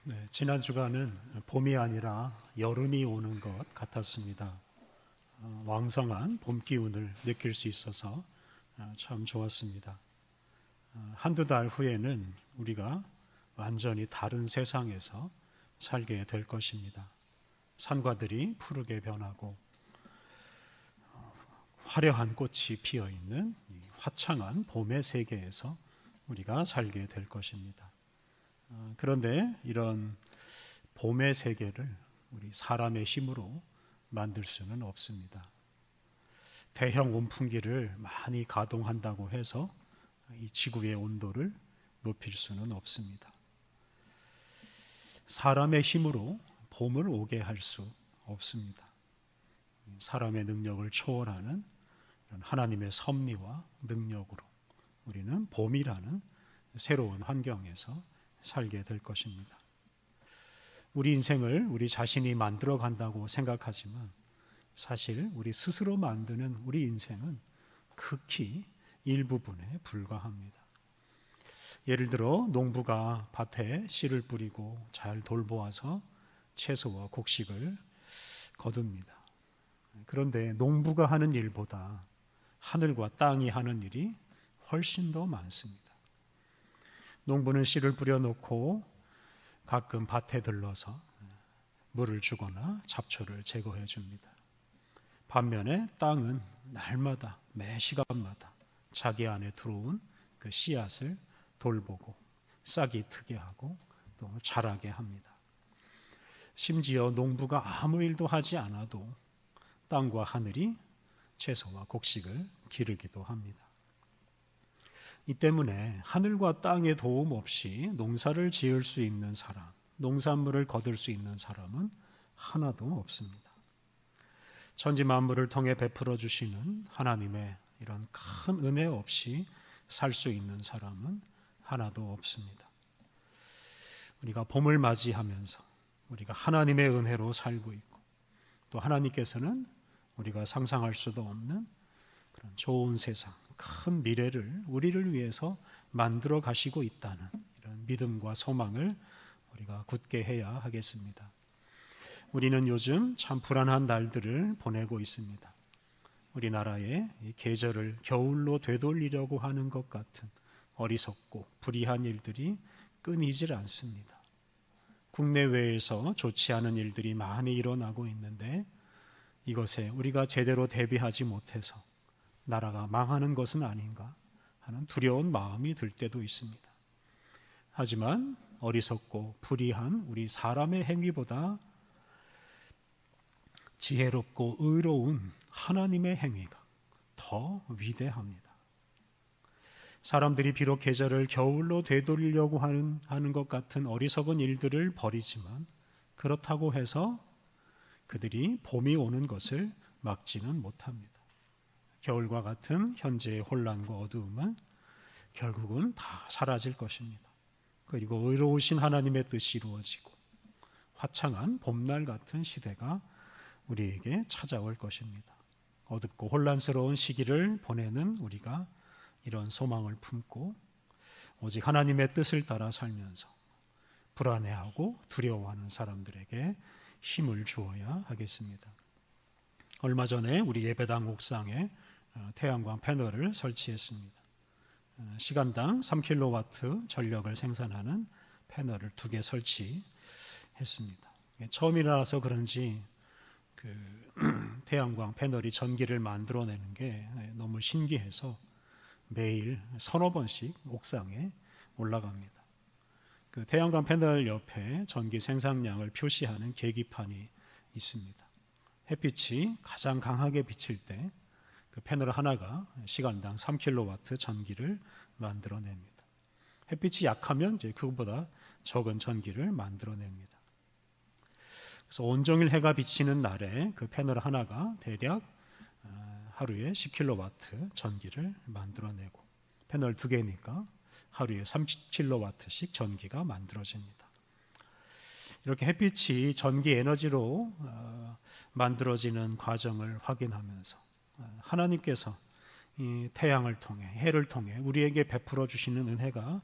네, 지난 주간은 봄이 아니라 여름이 오는 것 같았습니다. 왕성한 봄 기운을 느낄 수 있어서 참 좋았습니다. 한두 달 후에는 우리가 완전히 다른 세상에서 살게 될 것입니다. 산과들이 푸르게 변하고 화려한 꽃이 피어 있는 화창한 봄의 세계에서 우리가 살게 될 것입니다. 그런데 이런 봄의 세계를 우리 사람의 힘으로 만들 수는 없습니다. 대형 온풍기를 많이 가동한다고 해서 이 지구의 온도를 높일 수는 없습니다. 사람의 힘으로 봄을 오게 할 수 없습니다. 사람의 능력을 초월하는 하나님의 섭리와 능력으로 우리는 봄이라는 새로운 환경에서 살게 될 것입니다. 우리 인생을 우리 자신이 만들어 간다고 생각하지만 사실 우리 스스로 만드는 우리 인생은 극히 일부분에 불과합니다. 예를 들어 농부가 밭에 씨를 뿌리고 잘 돌보아서 채소와 곡식을 거둡니다. 그런데 농부가 하는 일보다 하늘과 땅이 하는 일이 훨씬 더 많습니다. 농부는 씨를 뿌려놓고 가끔 밭에 들러서 물을 주거나 잡초를 제거해 줍니다. 반면에 땅은 날마다 매 시간마다 자기 안에 들어온 그 씨앗을 돌보고 싹이 트게 하고 또 자라게 합니다. 심지어 농부가 아무 일도 하지 않아도 땅과 하늘이 채소와 곡식을 기르기도 합니다. 이 때문에 하늘과 땅의 도움 없이 농사를 지을 수 있는 사람, 농산물을 거둘 수 있는 사람은 하나도 없습니다. 천지 만물을 통해 베풀어 주시는 하나님의 이런 큰 은혜 없이 살 수 있는 사람은 하나도 없습니다. 우리가 봄을 맞이하면서 우리가 하나님의 은혜로 살고 있고 또 하나님께서는 우리가 상상할 수도 없는 그런 좋은 세상, 큰 미래를 우리를 위해서 만들어 가시고 있다는 이런 믿음과 소망을 우리가 굳게 해야 하겠습니다. 우리는 요즘 참 불안한 날들을 보내고 있습니다. 우리나라의 이 계절을 겨울로 되돌리려고 하는 것 같은 어리석고 불의한 일들이 끊이질 않습니다. 국내외에서 좋지 않은 일들이 많이 일어나고 있는데 이것에 우리가 제대로 대비하지 못해서 나라가 망하는 것은 아닌가 하는 두려운 마음이 들 때도 있습니다. 하지만 어리석고 불의한 우리 사람의 행위보다 지혜롭고 의로운 하나님의 행위가 더 위대합니다. 사람들이 비록 계절을 겨울로 되돌리려고 하는 것 같은 어리석은 일들을 벌이지만 그렇다고 해서 그들이 봄이 오는 것을 막지는 못합니다. 겨울과 같은 현재의 혼란과 어두움은 결국은 다 사라질 것입니다. 그리고 의로우신 하나님의 뜻이 이루어지고 화창한 봄날 같은 시대가 우리에게 찾아올 것입니다. 어둡고 혼란스러운 시기를 보내는 우리가 이런 소망을 품고 오직 하나님의 뜻을 따라 살면서 불안해하고 두려워하는 사람들에게 힘을 주어야 하겠습니다. 얼마 전에 우리 예배당 옥상에 태양광 패널을 설치했습니다. 시간당 3kW 전력을 생산하는 패널을 2개 설치했습니다. 처음이라서 그런지 태양광 패널이 전기를 만들어내는 게 너무 신기해서 매일 서너 번씩 옥상에 올라갑니다. 그 태양광 패널 옆에 전기 생산량을 표시하는 계기판이 있습니다. 햇빛이 가장 강하게 비칠 때 그 패널 하나가 시간당 3kW 전기를 만들어냅니다. 햇빛이 약하면 이제 그것보다 적은 전기를 만들어냅니다. 그래서 온종일 해가 비치는 날에 그 패널 하나가 대략 하루에 10kW 전기를 만들어내고 패널 2개니까 하루에 30kW씩 전기가 만들어집니다. 이렇게 햇빛이 전기 에너지로 만들어지는 과정을 확인하면서 하나님께서 이 태양을 통해 해를 통해 우리에게 베풀어 주시는 은혜가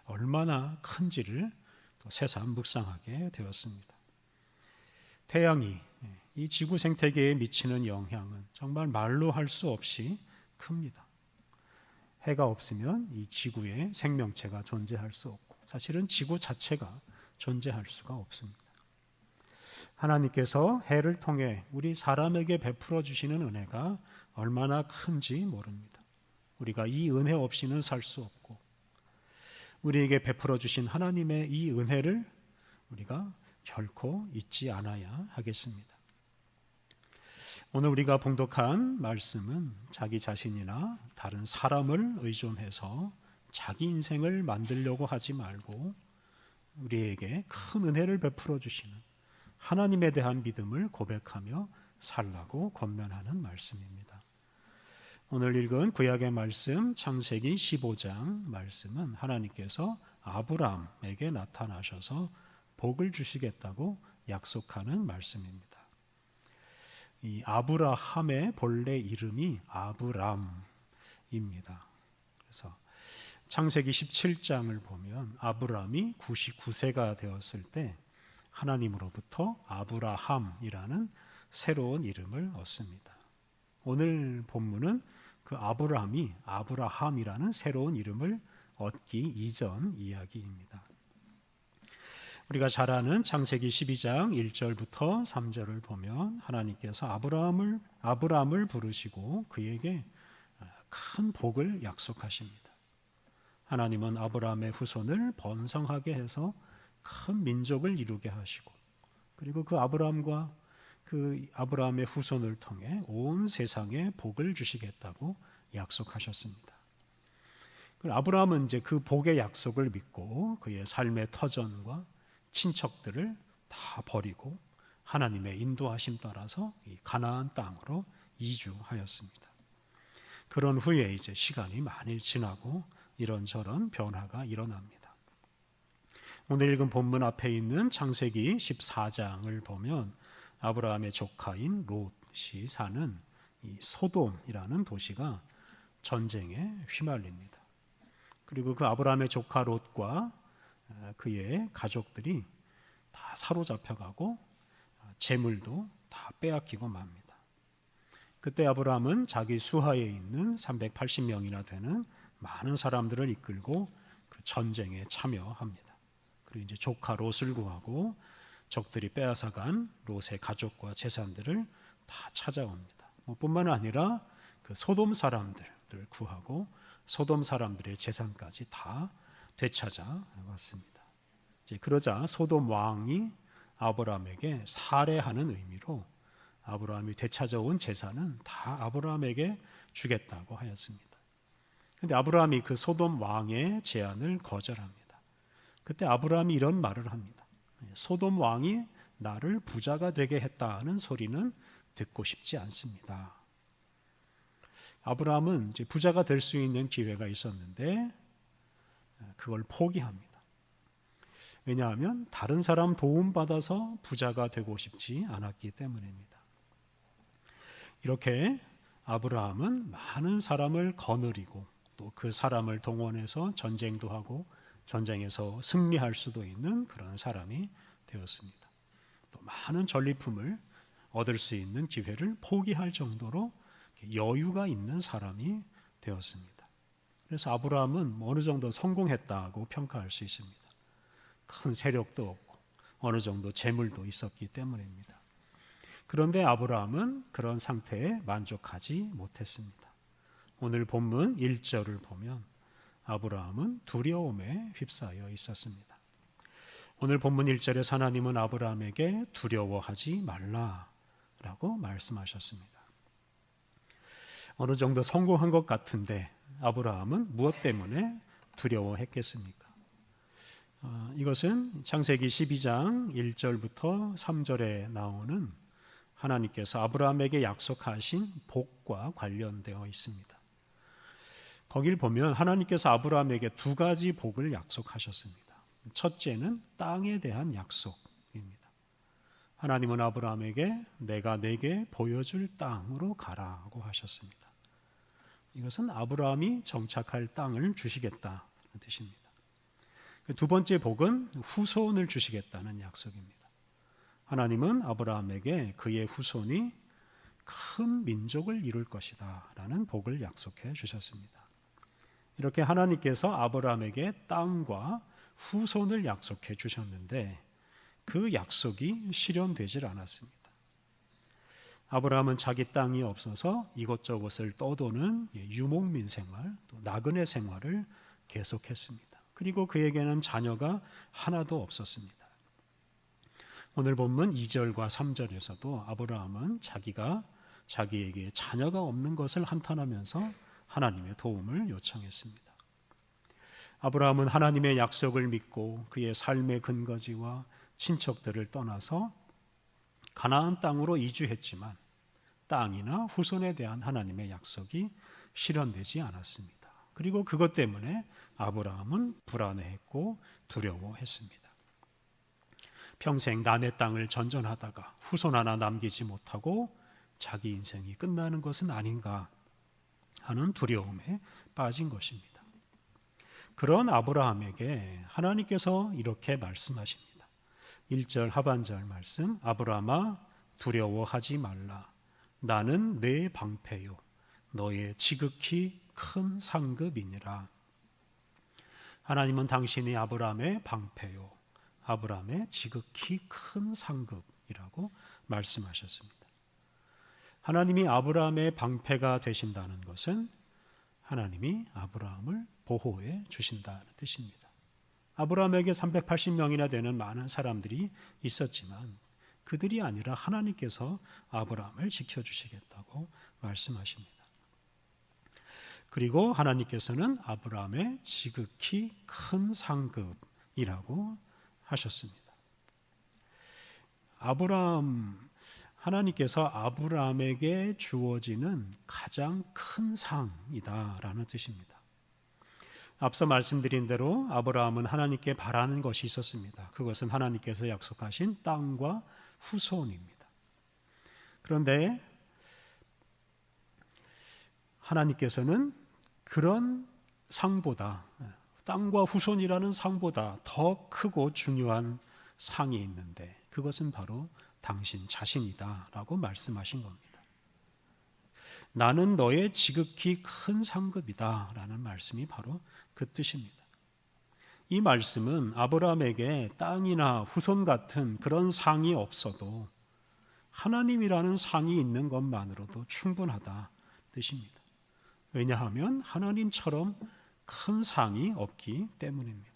얼마나 큰지를 또 새삼 묵상하게 되었습니다. 태양이 이 지구 생태계에 미치는 영향은 정말 말로 할 수 없이 큽니다. 해가 없으면 이 지구에 생명체가 존재할 수 없고 사실은 지구 자체가 존재할 수가 없습니다. 하나님께서 해를 통해 우리 사람에게 베풀어 주시는 은혜가 얼마나 큰지 모릅니다. 우리가 이 은혜 없이는 살 수 없고 우리에게 베풀어 주신 하나님의 이 은혜를 우리가 결코 잊지 않아야 하겠습니다. 오늘 우리가 봉독한 말씀은 자기 자신이나 다른 사람을 의존해서 자기 인생을 만들려고 하지 말고 우리에게 큰 은혜를 베풀어 주시는 하나님에 대한 믿음을 고백하며 살라고 권면하는 말씀입니다. 오늘 읽은 구약의 말씀 창세기 15장 말씀은 하나님께서 아브라함에게 나타나셔서 복을 주시겠다고 약속하는 말씀입니다. 이 아브라함의 본래 이름이 아브람입니다. 그래서 창세기 17장을 보면 아브람이 99세가 되었을 때 하나님으로부터 아브라함이라는 새로운 이름을 얻습니다. 오늘 본문은 그 아브람이 아브라함이라는 새로운 이름을 얻기 이전 이야기입니다. 우리가 잘 아는 창세기 12장 1절부터 3절을 보면 하나님께서 아브람을 부르시고 그에게 큰 복을 약속하십니다. 하나님은 아브람의 후손을 번성하게 해서 큰 민족을 이루게 하시고 그리고 그 아브람의 후손을 통해 온 세상에 복을 주시겠다고 약속하셨습니다. 아브람은 이제 그 복의 약속을 믿고 그의 삶의 터전과 친척들을 다 버리고 하나님의 인도하심 따라서 이 가나안 땅으로 이주하였습니다. 그런 후에 이제 시간이 많이 지나고 이런저런 변화가 일어납니다. 오늘 읽은 본문 앞에 있는 창세기 14장을 보면 아브라함의 조카인 롯이 사는 이 소돔이라는 도시가 전쟁에 휘말립니다. 그리고 그 아브라함의 조카 롯과 그의 가족들이 다 사로잡혀가고 재물도 다 빼앗기고 맙니다. 그때 아브라함은 자기 수하에 있는 380명이나 되는 많은 사람들을 이끌고 그 전쟁에 참여합니다. 그리고 이제 조카 롯을 구하고 적들이 빼앗아간 롯의 가족과 재산들을 다 찾아옵니다. 뿐만 아니라 그 소돔 사람들을 구하고 소돔 사람들의 재산까지 다 되찾아 왔습니다. 그러자 소돔 왕이 아브라함에게 살해하는 의미로 아브라함이 되찾아온 재산은 다 아브라함에게 주겠다고 하였습니다. 그런데 아브라함이 그 소돔 왕의 제안을 거절합니다. 그때 아브라함이 이런 말을 합니다. 소돔 왕이 나를 부자가 되게 했다는 소리는 듣고 싶지 않습니다. 아브라함은 이제 부자가 될 수 있는 기회가 있었는데 그걸 포기합니다. 왜냐하면 다른 사람 도움받아서 부자가 되고 싶지 않았기 때문입니다. 이렇게 아브라함은 많은 사람을 거느리고 또 그 사람을 동원해서 전쟁도 하고 전쟁에서 승리할 수도 있는 그런 사람이 되었습니다. 또 많은 전리품을 얻을 수 있는 기회를 포기할 정도로 여유가 있는 사람이 되었습니다. 그래서 아브라함은 어느 정도 성공했다고 평가할 수 있습니다. 큰 세력도 없고 어느 정도 재물도 있었기 때문입니다. 그런데 아브라함은 그런 상태에 만족하지 못했습니다. 오늘 본문 1절을 보면 아브라함은 두려움에 휩싸여 있었습니다. 오늘 본문 1절에서 하나님은 아브라함에게 두려워하지 말라라고 말씀하셨습니다. 어느 정도 성공한 것 같은데 아브라함은 무엇 때문에 두려워했겠습니까? 이것은 창세기 12장 1절부터 3절에 나오는 하나님께서 아브라함에게 약속하신 복과 관련되어 있습니다. 거길 보면 하나님께서 아브라함에게 두 가지 복을 약속하셨습니다. 첫째는 땅에 대한 약속입니다. 하나님은 아브라함에게 내가 내게 보여줄 땅으로 가라고 하셨습니다. 이것은 아브라함이 정착할 땅을 주시겠다는 뜻입니다. 두 번째 복은 후손을 주시겠다는 약속입니다. 하나님은 아브라함에게 그의 후손이 큰 민족을 이룰 것이다 라는 복을 약속해 주셨습니다. 이렇게 하나님께서 아브라함에게 땅과 후손을 약속해 주셨는데 그 약속이 실현되질 않았습니다. 아브라함은 자기 땅이 없어서 이곳저곳을 떠도는 유목민 생활, 또 나그네 생활을 계속했습니다. 그리고 그에게는 자녀가 하나도 없었습니다. 오늘 본문 2절과 3절에서도 아브라함은 자기에게 자녀가 없는 것을 한탄하면서 하나님의 도움을 요청했습니다. 아브라함은 하나님의 약속을 믿고 그의 삶의 근거지와 친척들을 떠나서 가나안 땅으로 이주했지만 땅이나 후손에 대한 하나님의 약속이 실현되지 않았습니다. 그리고 그것 때문에 아브라함은 불안해했고 두려워했습니다. 평생 남의 땅을 전전하다가 후손 하나 남기지 못하고 자기 인생이 끝나는 것은 아닌가 하는 두려움에 빠진 것입니다. 그런 아브라함에게 하나님께서 이렇게 말씀하십니다. 1절 하반절 말씀, 아브라함아 두려워하지 말라. 나는 내 방패요 너의 지극히 큰 상급이니라. 하나님은 당신이 아브라함의 방패요 아브라함의 지극히 큰 상급이라고 말씀하셨습니다. 하나님이 아브라함의 방패가 되신다는 것은 하나님이 아브라함을 보호해 주신다는 뜻입니다. 아브라함에게 380명이나 되는 많은 사람들이 있었지만 그들이 아니라 하나님께서 아브라함을 지켜주시겠다고 말씀하십니다. 그리고 하나님께서는 아브라함의 지극히 큰 상급이라고 하셨습니다. 하나님께서 아브라함에게 주어지는 가장 큰 상이다라는 뜻입니다. 앞서 말씀드린 대로 아브라함은 하나님께 바라는 것이 있었습니다. 그것은 하나님께서 약속하신 땅과 후손입니다. 그런데 하나님께서는 그런 상보다, 땅과 후손이라는 상보다 더 크고 중요한 상이 있는데 그것은 바로 당신 자신이다라고 말씀하신 겁니다. 나는 너의 지극히 큰 상급이다라는 말씀이 바로 그 뜻입니다. 이 말씀은 아브라함에게 땅이나 후손 같은 그런 상이 없어도 하나님이라는 상이 있는 것만으로도 충분하다 뜻입니다. 왜냐하면 하나님처럼 큰 상이 없기 때문입니다.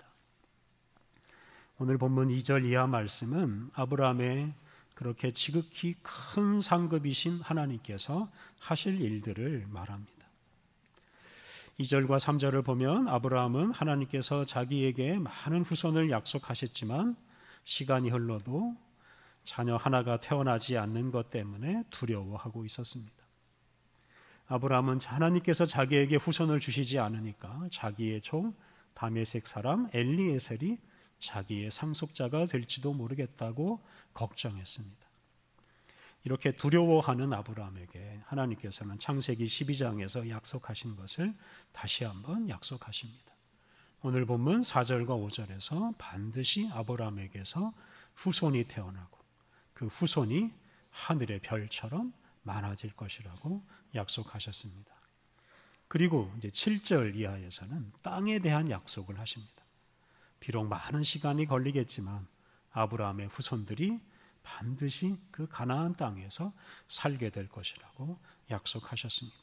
오늘 본문 2절 이하 말씀은 아브라함의 그렇게 지극히 큰 상급이신 하나님께서 하실 일들을 말합니다. 2절과 3절을 보면 아브라함은 하나님께서 자기에게 많은 후손을 약속하셨지만 시간이 흘러도 자녀 하나가 태어나지 않는 것 때문에 두려워하고 있었습니다. 아브라함은 하나님께서 자기에게 후손을 주시지 않으니까 자기의 종 다메섹 사람 엘리에셀이 자기의 상속자가 될지도 모르겠다고 걱정했습니다. 이렇게 두려워하는 아브라함에게 하나님께서는 창세기 12장에서 약속하신 것을 다시 한번 약속하십니다. 오늘 본문 4절과 5절에서 반드시 아브라함에게서 후손이 태어나고 그 후손이 하늘의 별처럼 많아질 것이라고 약속하셨습니다. 그리고 이제 7절 이하에서는 땅에 대한 약속을 하십니다. 비록 많은 시간이 걸리겠지만 아브라함의 후손들이 반드시 그 가나안 땅에서 살게 될 것이라고 약속하셨습니다.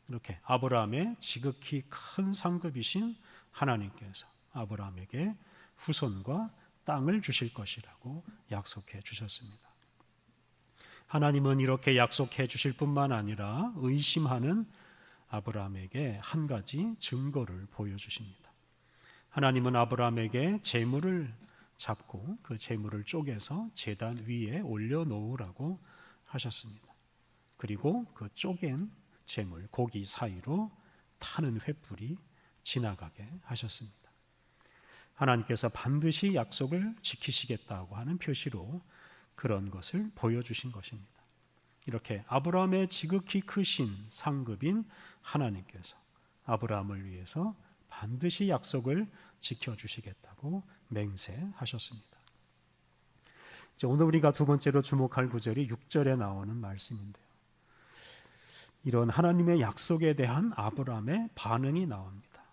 이렇게 아브라함의 지극히 큰 상급이신 하나님께서 아브라함에게 후손과 땅을 주실 것이라고 약속해 주셨습니다. 하나님은 이렇게 약속해 주실 뿐만 아니라 의심하는 아브라함에게 한 가지 증거를 보여주십니다. 하나님은 아브라함에게 재물을 잡고 그 재물을 쪼개서 제단 위에 올려놓으라고 하셨습니다. 그리고 그 쪼갠 재물 고기 사이로 타는 횃불이 지나가게 하셨습니다. 하나님께서 반드시 약속을 지키시겠다고 하는 표시로 그런 것을 보여주신 것입니다. 이렇게 아브라함의 지극히 크신 상급인 하나님께서 아브라함을 위해서 반드시 약속을 지켜주시겠다고 맹세하셨습니다. 오늘 우리가 두 번째로 주목할 구절이 6절에 나오는 말씀인데요. 이런 하나님의 약속에 대한 아브라함의 반응이 나옵니다.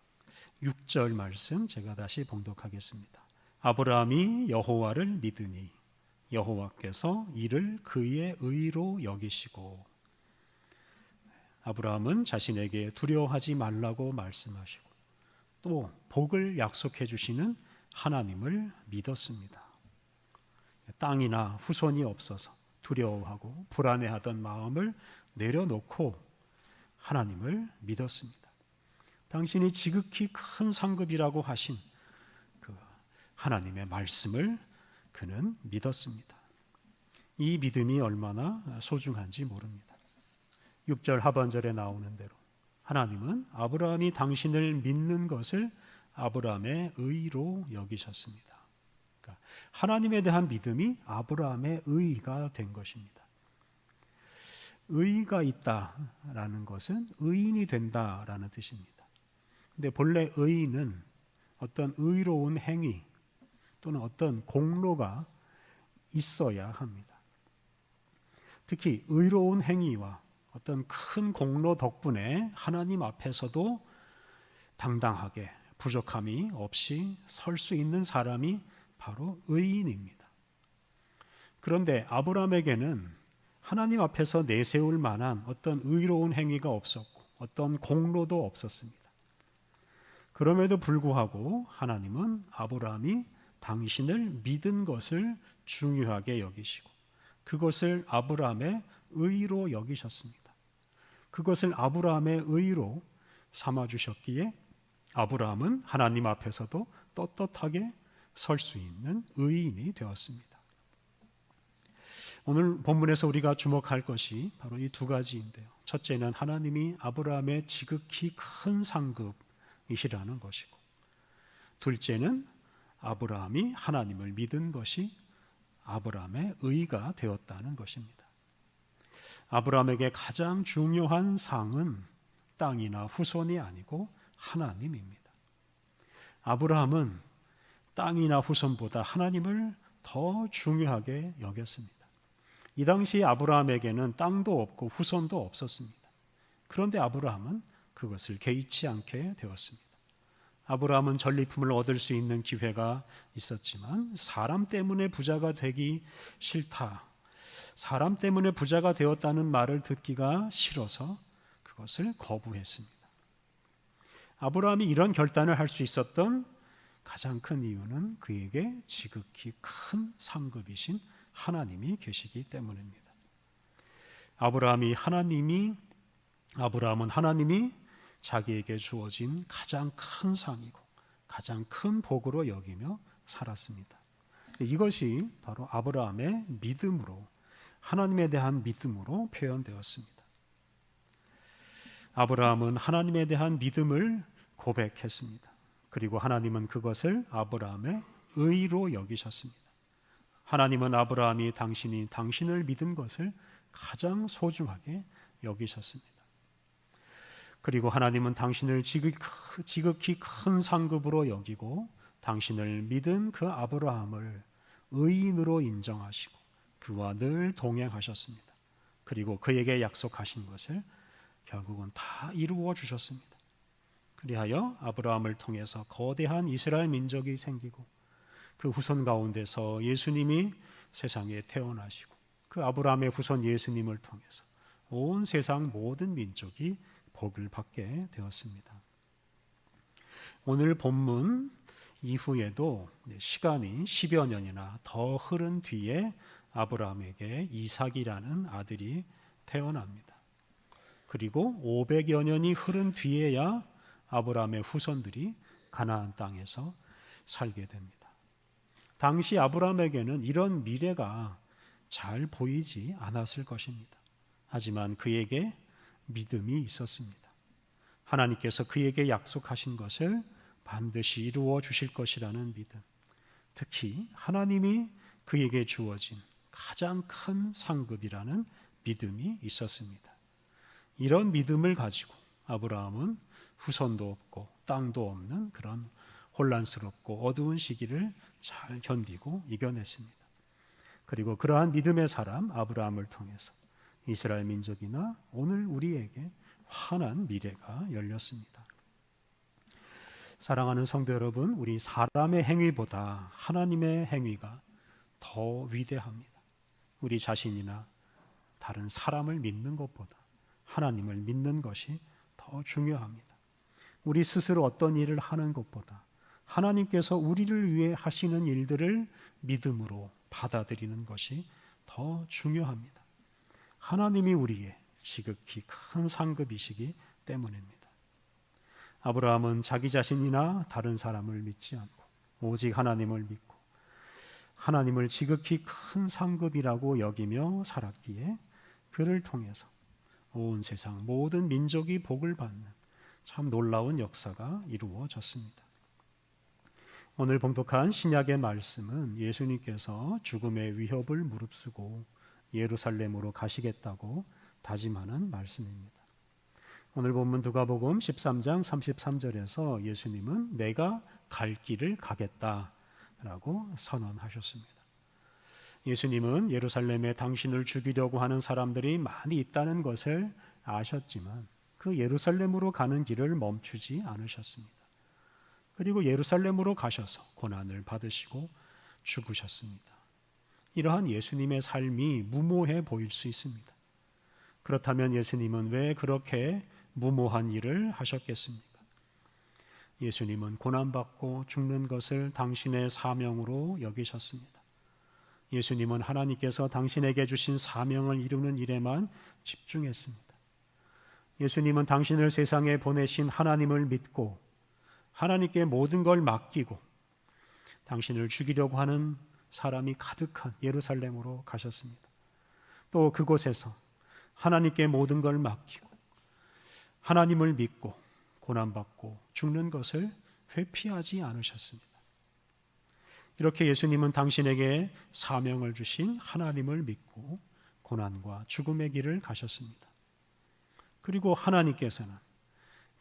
6절 말씀 제가 다시 봉독하겠습니다. 아브라함이 여호와를 믿으니 여호와께서 이를 그의 의로 여기시고, 아브라함은 자신에게 두려워하지 말라고 말씀하시고 또 복을 약속해 주시는 하나님을 믿었습니다. 땅이나 후손이 없어서 두려워하고 불안해하던 마음을 내려놓고 하나님을 믿었습니다. 당신이 지극히 큰 상급이라고 하신 그 하나님의 말씀을 그는 믿었습니다. 이 믿음이 얼마나 소중한지 모릅니다. 6절 하반절에 나오는 대로 하나님은 아브라함이 당신을 믿는 것을 아브라함의 의로 여기셨습니다. 그러니까 하나님에 대한 믿음이 아브라함의 의가 된 것입니다. 의가 있다라는 것은 의인이 된다라는 뜻입니다. 근데 본래 의는 어떤 의로운 행위 또는 어떤 공로가 있어야 합니다. 특히 의로운 행위와 어떤 큰 공로 덕분에 하나님 앞에서도 당당하게 부족함이 없이 설 수 있는 사람이 바로 의인입니다. 그런데 아브라함에게는 하나님 앞에서 내세울 만한 어떤 의로운 행위가 없었고 어떤 공로도 없었습니다. 그럼에도 불구하고 하나님은 아브라함이 당신을 믿은 것을 중요하게 여기시고 그것을 아브라함의 의로 여기셨습니다. 그것을 아브라함의 의로 삼아주셨기에 아브라함은 하나님 앞에서도 떳떳하게 설 수 있는 의인이 되었습니다. 오늘 본문에서 우리가 주목할 것이 바로 이 두 가지인데요. 첫째는 하나님이 아브라함의 지극히 큰 상급이시라는 것이고, 둘째는 아브라함이 하나님을 믿은 것이 아브라함의 의가 되었다는 것입니다. 아브라함에게 가장 중요한 상은 땅이나 후손이 아니고 하나님입니다. 아브라함은 땅이나 후손보다 하나님을 더 중요하게 여겼습니다. 이 당시 아브라함에게는 땅도 없고 후손도 없었습니다. 그런데 아브라함은 그것을 개의치 않게 되었습니다. 아브라함은 전리품을 얻을 수 있는 기회가 있었지만 사람 때문에 부자가 되기 싫다, 사람 때문에 부자가 되었다는 말을 듣기가 싫어서 그것을 거부했습니다. 아브라함이 이런 결단을 할 수 있었던 가장 큰 이유는 그에게 지극히 큰 상급이신 하나님이 계시기 때문입니다. 아브라함은 하나님이 자기에게 주어진 가장 큰 상이고 가장 큰 복으로 여기며 살았습니다. 이것이 바로 아브라함의 믿음으로, 하나님에 대한 믿음으로 표현되었습니다. 아브라함은 하나님에 대한 믿음을 고백했습니다. 그리고 하나님은 그것을 아브라함의 의로 여기셨습니다. 하나님은 아브라함이 당신을 믿은 것을 가장 소중하게 여기셨습니다. 그리고 하나님은 당신을 지극히 큰 상급으로 여기고 당신을 믿은 그 아브라함을 의인으로 인정하시고 그와 늘 동행하셨습니다. 그리고 그에게 약속하신 것을 결국은 다 이루어 주셨습니다. 그리하여 아브라함을 통해서 거대한 이스라엘 민족이 생기고 그 후손 가운데서 예수님이 세상에 태어나시고 그 아브라함의 후손 예수님을 통해서 온 세상 모든 민족이 복을 받게 되었습니다. 오늘 본문 이후에도 시간이 10여 년이나 더 흐른 뒤에 아브라함에게 이삭이라는 아들이 태어납니다. 그리고 500여 년이 흐른 뒤에야 아브라함의 후손들이 가나안 땅에서 살게 됩니다. 당시 아브라함에게는 이런 미래가 잘 보이지 않았을 것입니다. 하지만 그에게 믿음이 있었습니다. 하나님께서 그에게 약속하신 것을 반드시 이루어 주실 것이라는 믿음, 특히 하나님이 그에게 주어진 가장 큰 상급이라는 믿음이 있었습니다. 이런 믿음을 가지고 아브라함은 후손도 없고 땅도 없는 그런 혼란스럽고 어두운 시기를 잘 견디고 이겨냈습니다. 그리고 그러한 믿음의 사람 아브라함을 통해서 이스라엘 민족이나 오늘 우리에게 환한 미래가 열렸습니다. 사랑하는 성도 여러분, 우리 사람의 행위보다 하나님의 행위가 더 위대합니다. 우리 자신이나 다른 사람을 믿는 것보다 하나님을 믿는 것이 더 중요합니다. 우리 스스로 어떤 일을 하는 것보다 하나님께서 우리를 위해 하시는 일들을 믿음으로 받아들이는 것이 더 중요합니다. 하나님이 우리의 지극히 큰 상급이시기 때문입니다. 아브라함은 자기 자신이나 다른 사람을 믿지 않고 오직 하나님을 믿고 하나님을 지극히 큰 상급이라고 여기며 살았기에 그를 통해서 온 세상 모든 민족이 복을 받는 참 놀라운 역사가 이루어졌습니다. 오늘 봉독한 신약의 말씀은 예수님께서 죽음의 위협을 무릅쓰고 예루살렘으로 가시겠다고 다짐하는 말씀입니다. 오늘 본문 누가복음 13장 33절에서 예수님은 내가 갈 길을 가겠다라고 선언하셨습니다. 예수님은 예루살렘에 당신을 죽이려고 하는 사람들이 많이 있다는 것을 아셨지만 그 예루살렘으로 가는 길을 멈추지 않으셨습니다. 그리고 예루살렘으로 가셔서 고난을 받으시고 죽으셨습니다. 이러한 예수님의 삶이 무모해 보일 수 있습니다. 그렇다면 예수님은 왜 그렇게 무모한 일을 하셨겠습니까? 예수님은 고난받고 죽는 것을 당신의 사명으로 여기셨습니다. 예수님은 하나님께서 당신에게 주신 사명을 이루는 일에만 집중했습니다. 예수님은 당신을 세상에 보내신 하나님을 믿고 하나님께 모든 걸 맡기고 당신을 죽이려고 하는 사람이 가득한 예루살렘으로 가셨습니다. 또 그곳에서 하나님께 모든 걸 맡기고 하나님을 믿고 고난받고 죽는 것을 회피하지 않으셨습니다. 이렇게 예수님은 당신에게 사명을 주신 하나님을 믿고 고난과 죽음의 길을 가셨습니다. 그리고 하나님께서는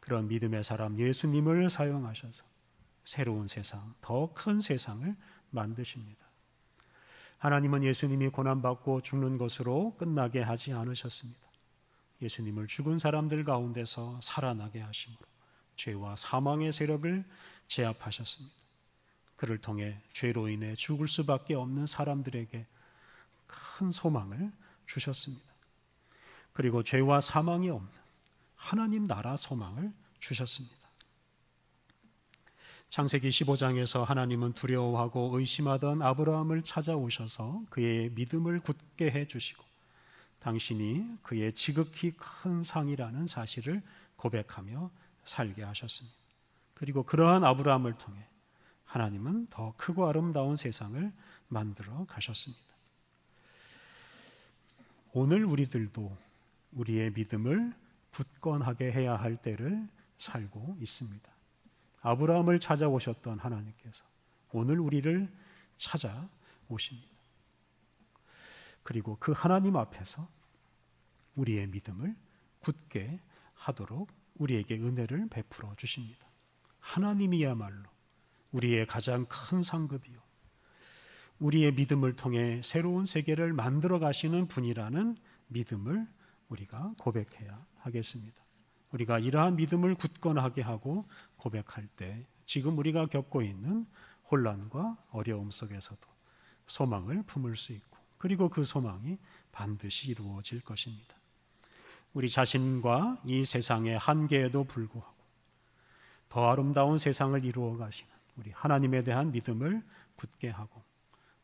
그런 믿음의 사람 예수님을 사용하셔서 새로운 세상, 더 큰 세상을 만드십니다. 하나님은 예수님이 고난받고 죽는 것으로 끝나게 하지 않으셨습니다. 예수님을 죽은 사람들 가운데서 살아나게 하심으로 죄와 사망의 세력을 제압하셨습니다. 그를 통해 죄로 인해 죽을 수밖에 없는 사람들에게 큰 소망을 주셨습니다. 그리고 죄와 사망이 없는 하나님 나라 소망을 주셨습니다. 창세기 15장에서 하나님은 두려워하고 의심하던 아브라함을 찾아오셔서 그의 믿음을 굳게 해주시고 당신이 그의 지극히 큰 상이라는 사실을 고백하며 살게 하셨습니다. 그리고 그러한 아브라함을 통해 하나님은 더 크고 아름다운 세상을 만들어 가셨습니다. 오늘 우리들도 우리의 믿음을 굳건하게 해야 할 때를 살고 있습니다. 아브라함을 찾아오셨던 하나님께서 오늘 우리를 찾아오십니다. 그리고 그 하나님 앞에서 우리의 믿음을 굳게 하도록 우리에게 은혜를 베풀어 주십니다. 하나님이야말로 우리의 가장 큰 상급이요 우리의 믿음을 통해 새로운 세계를 만들어 가시는 분이라는 믿음을 우리가 고백해야 하겠습니다. 우리가 이러한 믿음을 굳건하게 하고 고백할 때 지금 우리가 겪고 있는 혼란과 어려움 속에서도 소망을 품을 수 있고 그리고 그 소망이 반드시 이루어질 것입니다. 우리 자신과 이 세상의 한계에도 불구하고 더 아름다운 세상을 이루어 가시는 우리 하나님에 대한 믿음을 굳게 하고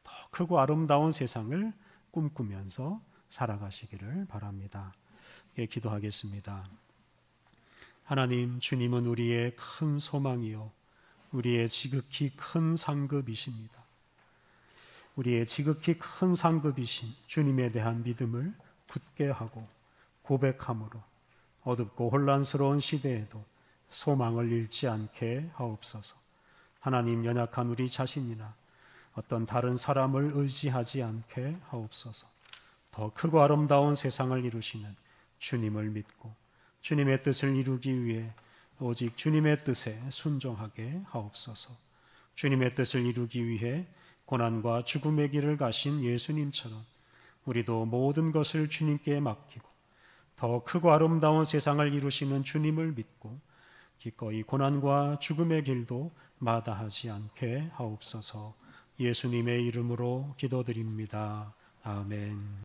더 크고 아름다운 세상을 꿈꾸면서 살아가시기를 바랍니다. 기도하겠습니다. 하나님, 주님은 우리의 큰 소망이요 우리의 지극히 큰 상급이십니다. 우리의 지극히 큰 상급이신 주님에 대한 믿음을 굳게 하고 고백함으로 어둡고 혼란스러운 시대에도 소망을 잃지 않게 하옵소서. 하나님, 연약한 우리 자신이나 어떤 다른 사람을 의지하지 않게 하옵소서. 더 크고 아름다운 세상을 이루시는 주님을 믿고 주님의 뜻을 이루기 위해 오직 주님의 뜻에 순종하게 하옵소서. 주님의 뜻을 이루기 위해 고난과 죽음의 길을 가신 예수님처럼 우리도 모든 것을 주님께 맡기고 더 크고 아름다운 세상을 이루시는 주님을 믿고 기꺼이 고난과 죽음의 길도 마다하지 않게 하옵소서. 예수님의 이름으로 기도드립니다. 아멘.